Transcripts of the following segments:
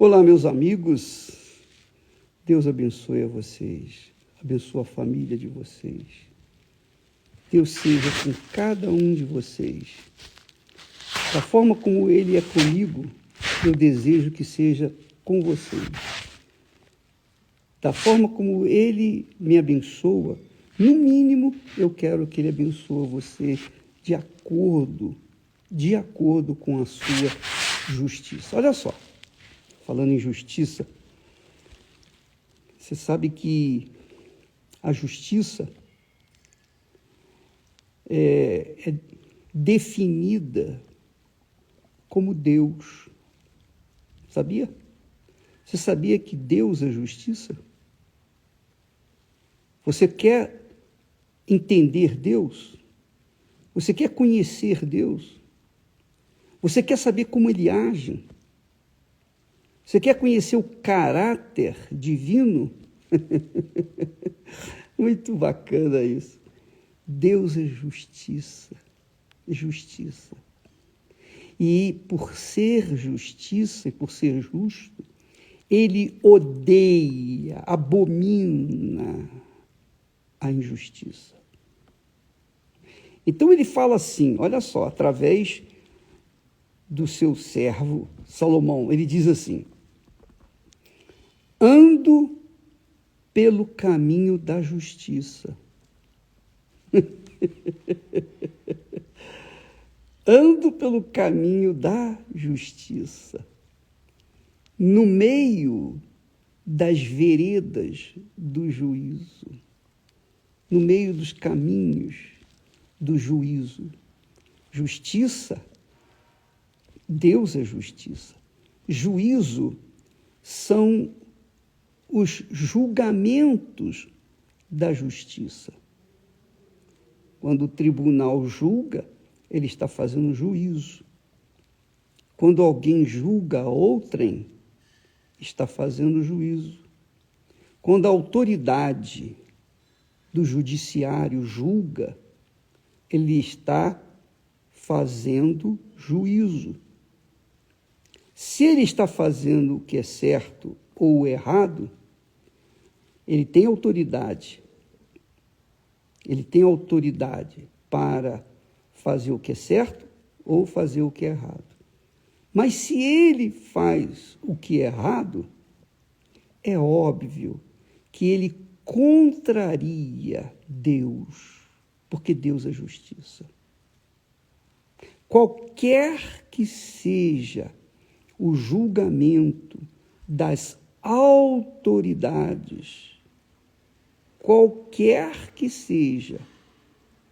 Olá, meus amigos. Deus abençoe a vocês, abençoe a família de vocês. Deus seja com cada um de vocês. Da forma como Ele é comigo, eu desejo que seja com vocês. Da forma como Ele me abençoa, no mínimo, eu quero que Ele abençoe você de acordo com a sua justiça. Olha só, falando em justiça, você sabe que a justiça é definida como Deus. Sabia? Você sabia que Deus é justiça? Você quer entender Deus? Você quer conhecer Deus? Você quer saber como Ele age? Você quer conhecer o caráter divino? Muito bacana isso. Deus é justiça. Justiça. E por ser justiça e por ser justo, Ele odeia, abomina a injustiça. Então ele fala assim, olha só, através do seu servo Salomão, ele diz assim: ando pelo caminho da justiça. Ando pelo caminho da justiça, no meio das veredas do juízo, no meio dos caminhos do juízo. Justiça, Deus é justiça. Juízo são os julgamentos da justiça. Quando o tribunal julga, ele está fazendo juízo. Quando alguém julga outrem, está fazendo juízo. Quando a autoridade do judiciário julga, ele está fazendo juízo. Se ele está fazendo o que é certo ou errado, ele tem autoridade. Ele tem autoridade para fazer o que é certo ou fazer o que é errado. Mas se ele faz o que é errado, é óbvio que ele contraria Deus, porque Deus é justiça. Qualquer que seja o julgamento das autoridades, qualquer que seja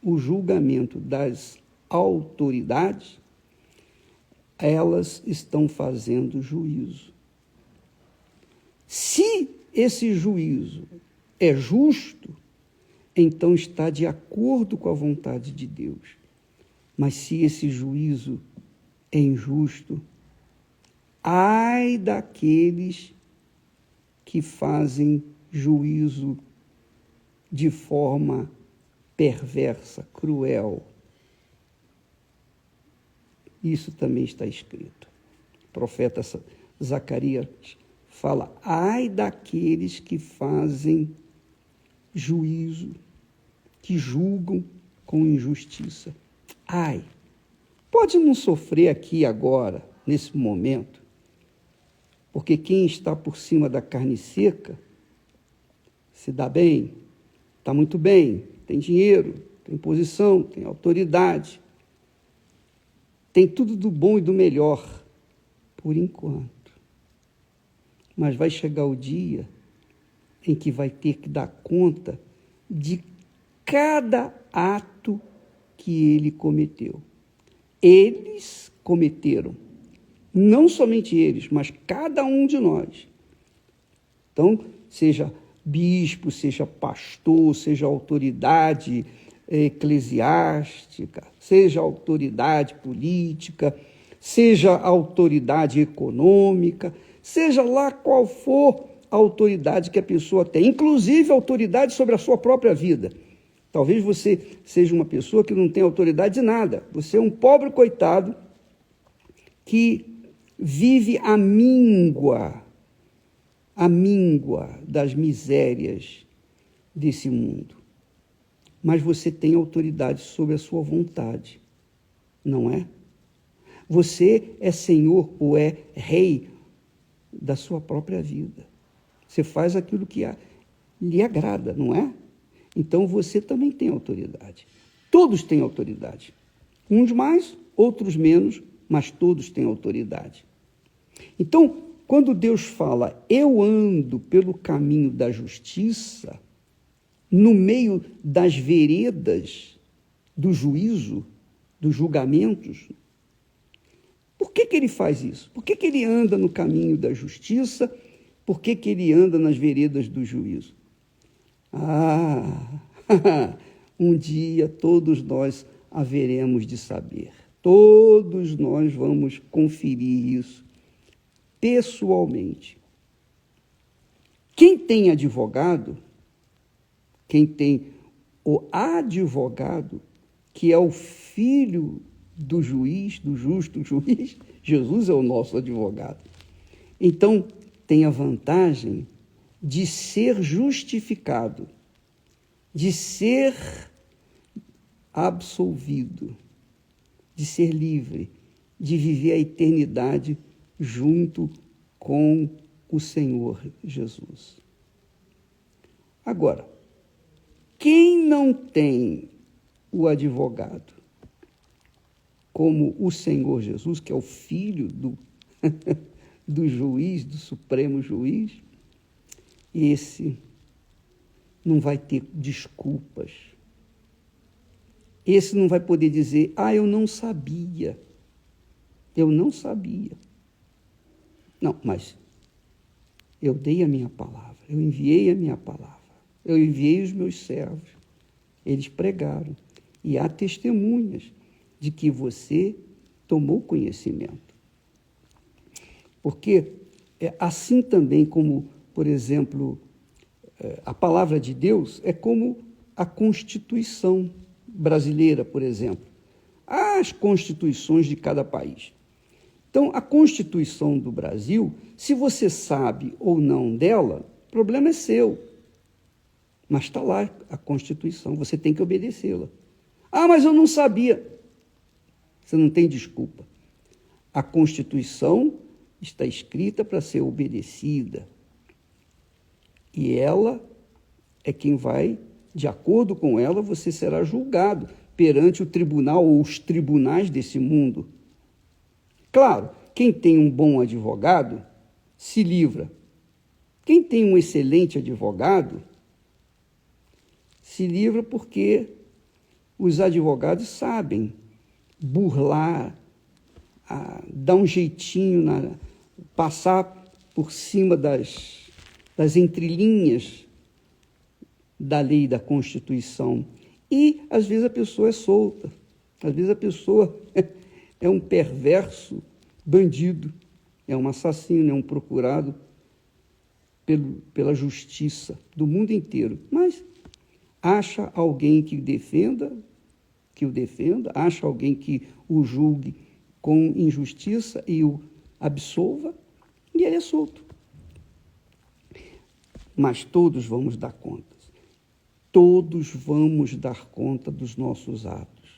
o julgamento das autoridades, elas estão fazendo juízo. Se esse juízo é justo, então está de acordo com a vontade de Deus. Mas se esse juízo é injusto, ai daqueles que fazem juízo de forma perversa, cruel. Isso também está escrito. O profeta Zacarias fala, ai daqueles que fazem juízo, que julgam com injustiça. Ai, pode não sofrer aqui agora, nesse momento, porque quem está por cima da carne seca se dá bem, está muito bem, tem dinheiro, tem posição, tem autoridade, tem tudo do bom e do melhor, por enquanto. Mas vai chegar o dia em que vai ter que dar conta de cada ato que ele cometeu. Eles cometeram, não somente eles, mas cada um de nós. Então, seja bispo, seja pastor, seja autoridade eclesiástica, seja autoridade política, seja autoridade econômica, seja lá qual for a autoridade que a pessoa tem, inclusive autoridade sobre a sua própria vida. Talvez você seja uma pessoa que não tem autoridade de nada. Você é um pobre coitado que vive a míngua das misérias desse mundo. Mas você tem autoridade sobre a sua vontade, não é? Você é senhor ou é rei da sua própria vida. Você faz aquilo que lhe agrada, não é? Então você também tem autoridade. Todos têm autoridade. Uns mais, outros menos, mas todos têm autoridade. Então, quando Deus fala, eu ando pelo caminho da justiça, no meio das veredas do juízo, dos julgamentos, por que ele faz isso? Por que ele anda no caminho da justiça? Por que ele anda nas veredas do juízo? Um dia todos nós haveremos de saber. Todos nós vamos conferir isso pessoalmente. Quem tem advogado, quem tem o advogado, que é o filho do juiz, do justo juiz, Jesus é o nosso advogado. Então, tem a vantagem de ser justificado, de ser absolvido, de ser livre, de viver a eternidade junto com o Senhor Jesus. Agora, quem não tem o advogado como o Senhor Jesus, que é o Filho do juiz, do Supremo Juiz, esse não vai ter desculpas. Esse não vai poder dizer, eu não sabia. Eu não sabia. Não, mas eu dei a minha palavra, eu enviei a minha palavra, eu enviei os meus servos, eles pregaram, e há testemunhas de que você tomou conhecimento. Porque assim também como, por exemplo, a palavra de Deus é como a Constituição brasileira, por exemplo, as constituições de cada país. Então, a Constituição do Brasil, se você sabe ou não dela, o problema é seu. Mas está lá a Constituição, você tem que obedecê-la. Mas eu não sabia. Você não tem desculpa. A Constituição está escrita para ser obedecida. E ela é quem vai, de acordo com ela, você será julgado perante o tribunal ou os tribunais desse mundo. Claro, quem tem um bom advogado se livra. Quem tem um excelente advogado se livra porque os advogados sabem burlar, dar um jeitinho, passar por cima das entrelinhas da lei, da Constituição. E, às vezes, a pessoa é solta. Às vezes, a pessoa é um perverso bandido, é um assassino, é um procurado pela justiça do mundo inteiro. Mas acha alguém que o defenda, acha alguém que o julgue com injustiça e o absolva, e ele é solto. Mas todos vamos dar conta. Todos vamos dar conta dos nossos atos,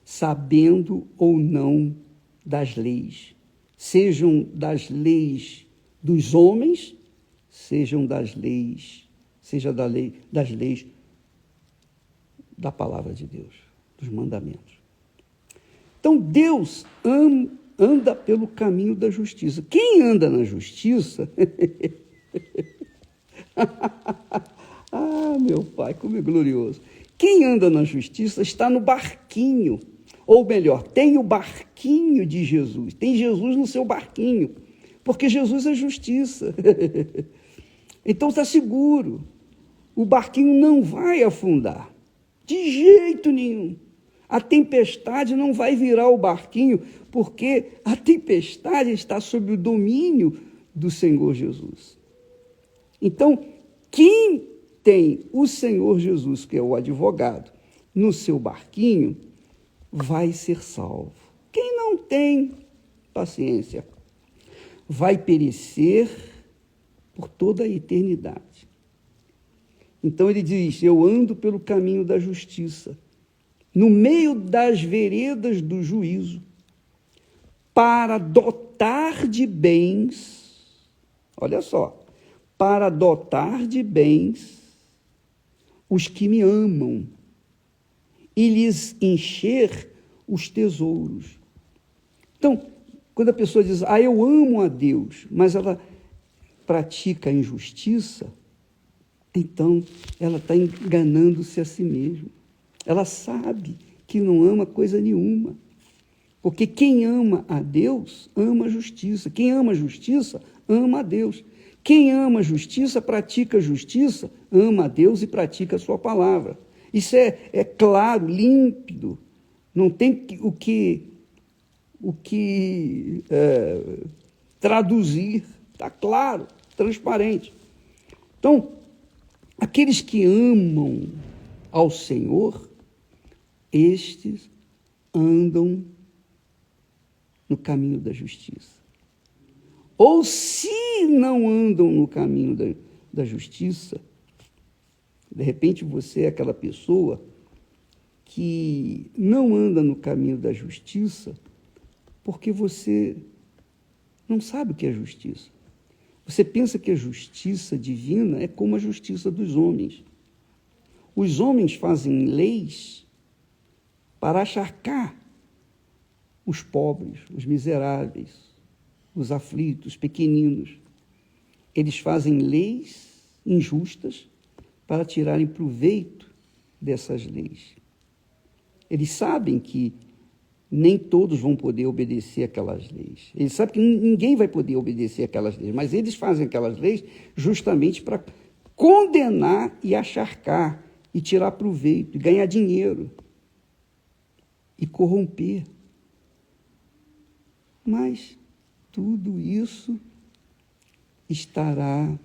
sabendo ou não das leis, sejam das leis dos homens, sejam das leis da palavra de Deus, dos mandamentos. Então, Deus anda pelo caminho da justiça. Quem anda na justiça... meu Pai, como é glorioso. Quem anda na justiça está no barquinho, ou melhor, tem o barquinho de Jesus, tem Jesus no seu barquinho, porque Jesus é justiça. Então está seguro, o barquinho não vai afundar, de jeito nenhum. A tempestade não vai virar o barquinho, porque a tempestade está sob o domínio do Senhor Jesus. Então, quem tem o Senhor Jesus, que é o advogado, no seu barquinho, vai ser salvo. Quem não tem, paciência, vai perecer por toda a eternidade. Então ele diz: eu ando pelo caminho da justiça, no meio das veredas do juízo, para dotar de bens, olha só, para dotar de bens os que me amam e lhes encher os tesouros. Então, quando a pessoa diz, eu amo a Deus, mas ela pratica a injustiça, então ela está enganando-se a si mesma. Ela sabe que não ama coisa nenhuma. Porque quem ama a Deus, ama a justiça. Quem ama a justiça, ama a Deus. Quem ama a justiça, pratica a justiça, ama a Deus e pratica a sua palavra. Isso é claro, límpido. Não tem o que traduzir. Está claro, transparente. Então, aqueles que amam ao Senhor, estes andam no caminho da justiça. Ou se não andam no caminho da justiça, de repente você é aquela pessoa que não anda no caminho da justiça porque você não sabe o que é justiça. Você pensa que a justiça divina é como a justiça dos homens. Os homens fazem leis para acharcar os pobres, os miseráveis, os aflitos, os pequeninos. Eles fazem leis injustas para tirarem proveito dessas leis. Eles sabem que nem todos vão poder obedecer aquelas leis. Eles sabem que ninguém vai poder obedecer aquelas leis, mas eles fazem aquelas leis justamente para condenar e acharcar, e tirar proveito, e ganhar dinheiro, e corromper. Mas tudo isso estará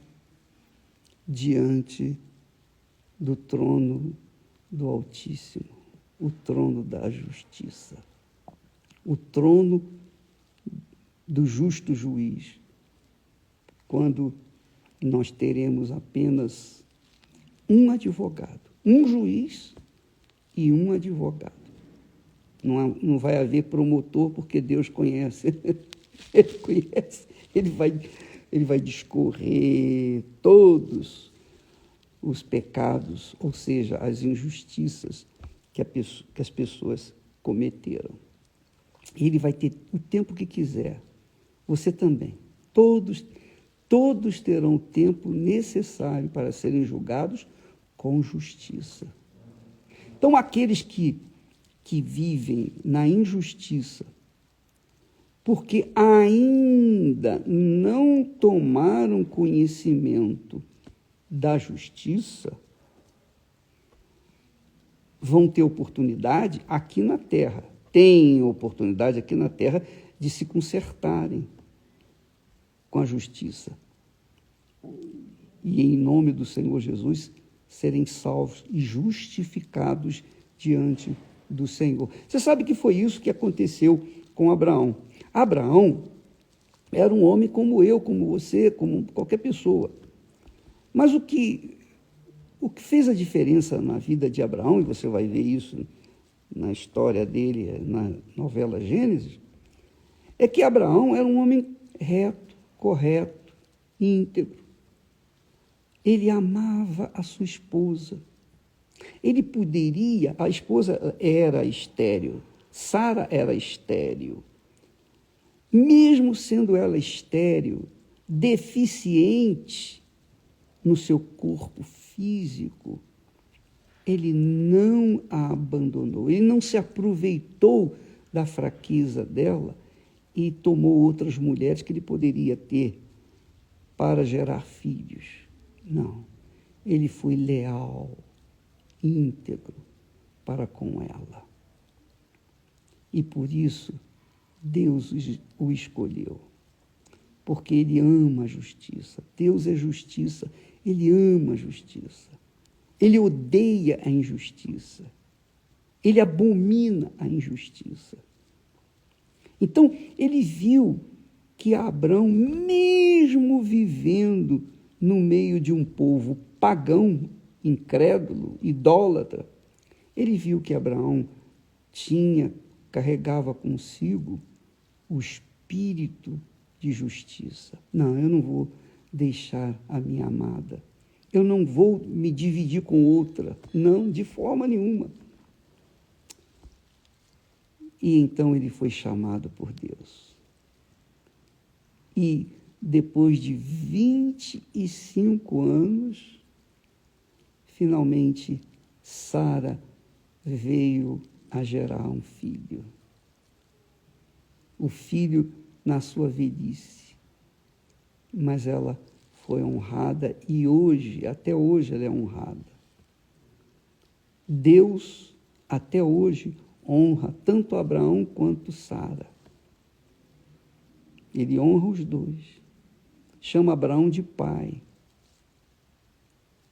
diante do trono do Altíssimo, o trono da justiça, o trono do justo juiz, quando nós teremos apenas um advogado, um juiz e um advogado. Não vai haver promotor, porque Deus conhece. Ele conhece, ele vai discorrer todos os pecados, ou seja, as injustiças que as pessoas cometeram. Ele vai ter o tempo que quiser. Você também. Todos terão o tempo necessário para serem julgados com justiça. Então, aqueles que vivem na injustiça, porque ainda não tomaram conhecimento da justiça, vão ter oportunidade aqui na terra, têm oportunidade aqui na terra de se consertarem com a justiça. E, em nome do Senhor Jesus, serem salvos e justificados diante do Senhor. Você sabe que foi isso que aconteceu com Abraão. Abraão era um homem como eu, como você, como qualquer pessoa. Mas o que fez a diferença na vida de Abraão, e você vai ver isso na história dele, na novela Gênesis, é que Abraão era um homem reto, correto, íntegro. Ele amava a sua esposa. Ele poderia, a esposa era estéril, Sara era estéril. Mesmo sendo ela estéril, deficiente no seu corpo físico, ele não a abandonou, ele não se aproveitou da fraqueza dela e tomou outras mulheres que ele poderia ter para gerar filhos. Não, ele foi leal, íntegro para com ela. E por isso, Deus o escolheu, porque ele ama a justiça. Deus é justiça, ele ama a justiça. Ele odeia a injustiça. Ele abomina a injustiça. Então, ele viu que Abraão, mesmo vivendo no meio de um povo pagão, incrédulo, idólatra, ele viu que Abraão carregava consigo o espírito de justiça. Não, eu não vou deixar a minha amada. Eu não vou me dividir com outra. Não, de forma nenhuma. E então ele foi chamado por Deus. E depois de 25 anos, finalmente Sara veio a gerar um filho. O filho na sua velhice. Mas ela foi honrada e hoje, até hoje, ela é honrada. Deus, até hoje, honra tanto Abraão quanto Sara. Ele honra os dois. Chama Abraão de pai.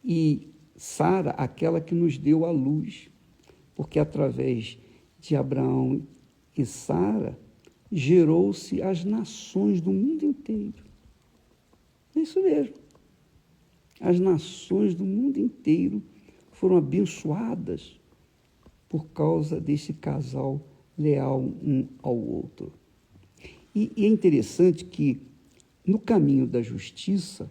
E Sara, aquela que nos deu a luz. Porque através de Abraão e Sara, gerou-se as nações do mundo inteiro. É isso mesmo. As nações do mundo inteiro foram abençoadas por causa desse casal leal um ao outro. E é interessante que, no caminho da justiça,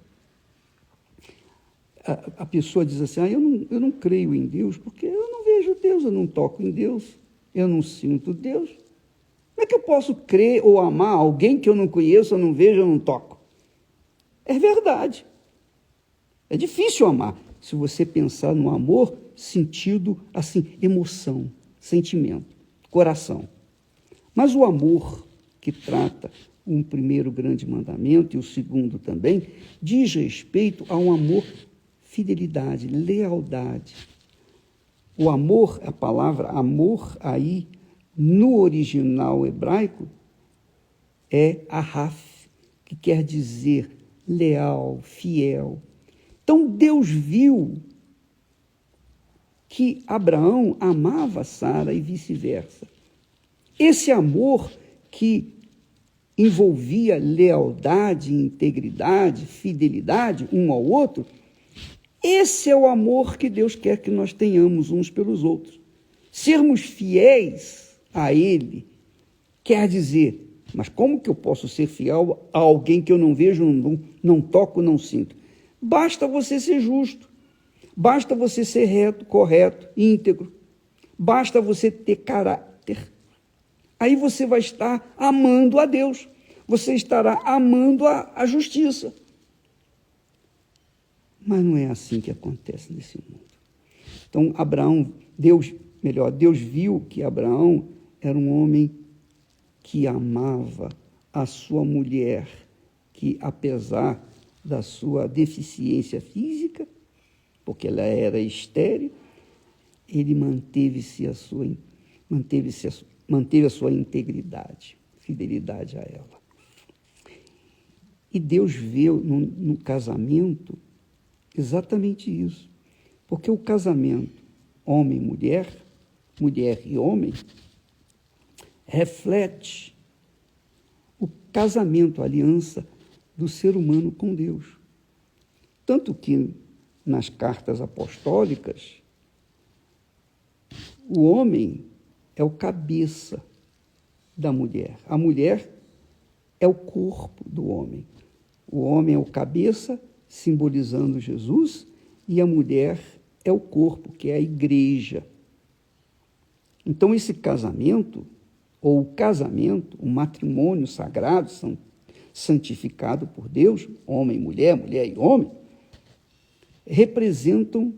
a pessoa diz assim, eu não creio em Deus, porque eu não vejo Deus, eu não toco em Deus, eu não sinto Deus. Como é que eu posso crer ou amar alguém que eu não conheço, eu não vejo, eu não toco? É verdade. É difícil amar. Se você pensar no amor, sentido, assim, emoção, sentimento, coração. Mas o amor que trata um primeiro grande mandamento e o segundo também, diz respeito a um amor, fidelidade, lealdade. O amor, a palavra amor aí, no original hebraico, é ahaf, que quer dizer leal, fiel. Então Deus viu que Abraão amava Sara e vice-versa. Esse amor que envolvia lealdade, integridade, fidelidade um ao outro, esse é o amor que Deus quer que nós tenhamos uns pelos outros. Sermos fiéis a Ele quer dizer, mas como que eu posso ser fiel a alguém que eu não vejo, não toco, não sinto? Basta você ser justo, basta você ser reto, correto, íntegro, basta você ter caráter. Aí você vai estar amando a Deus, você estará amando a justiça. Mas não é assim que acontece nesse mundo. Então, Deus viu que Abraão era um homem que amava a sua mulher, que apesar da sua deficiência física, porque ela era estéril, ele manteve a sua integridade, fidelidade a ela. E Deus vê no casamento exatamente isso. Porque o casamento, homem e mulher e homem, reflete o casamento, a aliança do ser humano com Deus. Tanto que nas cartas apostólicas, o homem é o cabeça da mulher. A mulher é o corpo do homem. O homem é o cabeça, simbolizando Jesus, e a mulher é o corpo, que é a igreja. Então, esse casamento, ou o casamento, o matrimônio sagrado, santificado por Deus, homem e mulher e homem, representam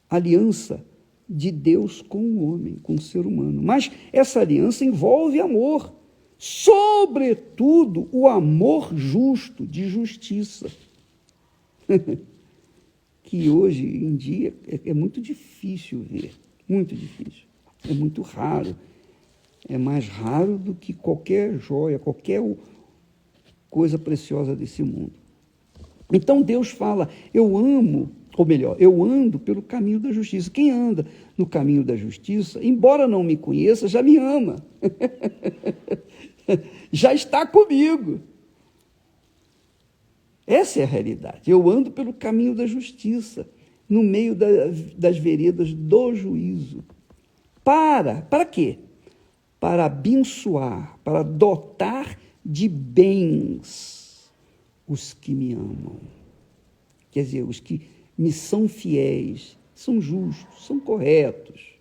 a aliança de Deus com o homem, com o ser humano. Mas essa aliança envolve amor, sobretudo o amor justo, de justiça, que hoje em dia é muito difícil ver, muito difícil, é muito raro, é mais raro do que qualquer joia, qualquer coisa preciosa desse mundo. Então Deus fala, eu ando pelo caminho da justiça. Quem anda no caminho da justiça, embora não me conheça, já me ama. Já está comigo. Essa é a realidade. Eu ando pelo caminho da justiça, no meio das veredas do juízo. Para quê? Para abençoar, para dotar de bens os que me amam. Quer dizer, os que me são fiéis, são justos, são corretos,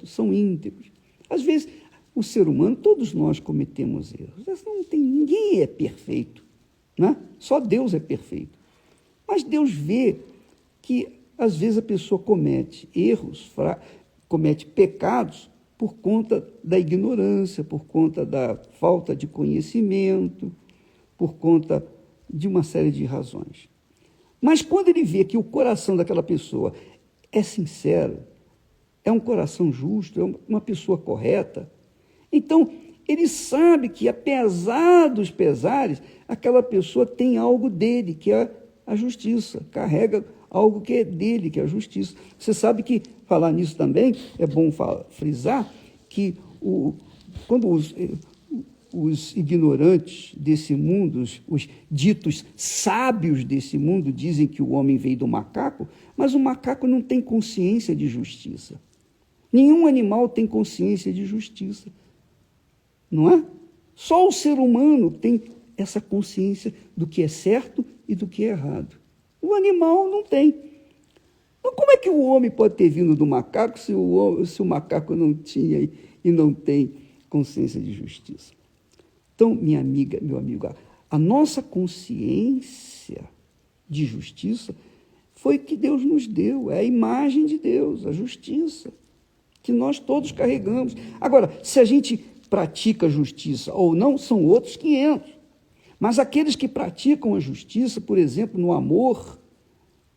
são íntegros. Às vezes, o ser humano, todos nós cometemos erros. Ninguém é perfeito, né? Só Deus é perfeito. Mas Deus vê que, às vezes, a pessoa comete erros, comete pecados por conta da ignorância, por conta da falta de conhecimento, por conta de uma série de razões. Mas quando ele vê que o coração daquela pessoa é sincero, é um coração justo, é uma pessoa correta, então ele sabe que, apesar dos pesares, aquela pessoa tem algo dele, que é a justiça, carrega algo que é dele, que é a justiça. Você sabe que, falar nisso também, é bom frisar que quando os ignorantes desse mundo, os ditos sábios desse mundo, dizem que o homem veio do macaco, mas o macaco não tem consciência de justiça. Nenhum animal tem consciência de justiça, não é? Só o ser humano tem essa consciência do que é certo e do que é errado. O animal não tem. Então, como é que o homem pode ter vindo do macaco se o macaco não tinha e não tem consciência de justiça? Então, minha amiga, meu amigo, a nossa consciência de justiça foi que Deus nos deu, é a imagem de Deus, a justiça, que nós todos carregamos. Agora, se a gente pratica a justiça ou não, são outros 500. Mas aqueles que praticam a justiça, por exemplo, no amor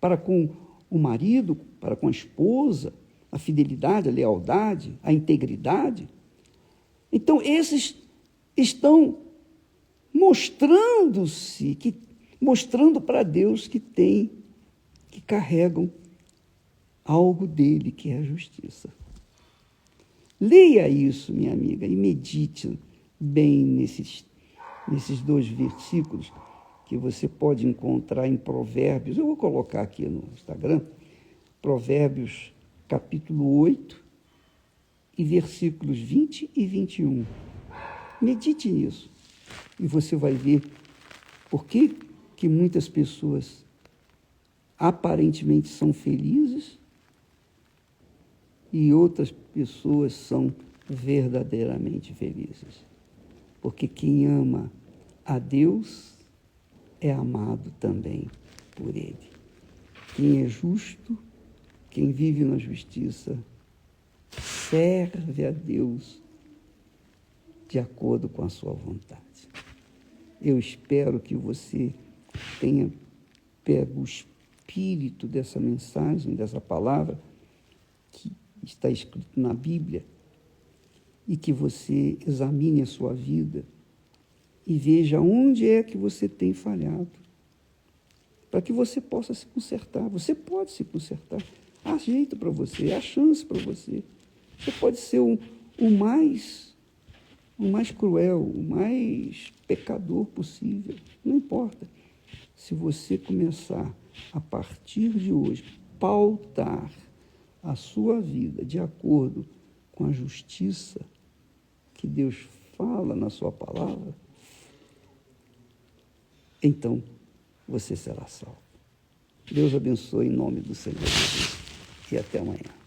para com o marido, para com a esposa, a fidelidade, a lealdade, a integridade, então esses estão mostrando para Deus que carregam algo dele, que é a justiça. Leia isso, minha amiga, e medite bem nesses 2 versículos que você pode encontrar em Provérbios. Eu vou colocar aqui no Instagram, Provérbios capítulo 8 e versículos 20 e 21. Medite nisso e você vai ver por que muitas pessoas aparentemente são felizes e outras pessoas são verdadeiramente felizes. Porque quem ama a Deus é amado também por Ele. Quem é justo, quem vive na justiça, serve a Deus de acordo com a sua vontade. Eu espero que você tenha pego o espírito dessa mensagem, dessa palavra, que está escrito na Bíblia, e que você examine a sua vida e veja onde é que você tem falhado, para que você possa se consertar. Você pode se consertar. Há jeito para você, há chance para você. Você pode ser o mais cruel, o mais pecador possível. Não importa. Se você começar, a partir de hoje, pautar a sua vida de acordo com a justiça que Deus fala na sua palavra, então você será salvo. Deus abençoe em nome do Senhor Jesus e até amanhã.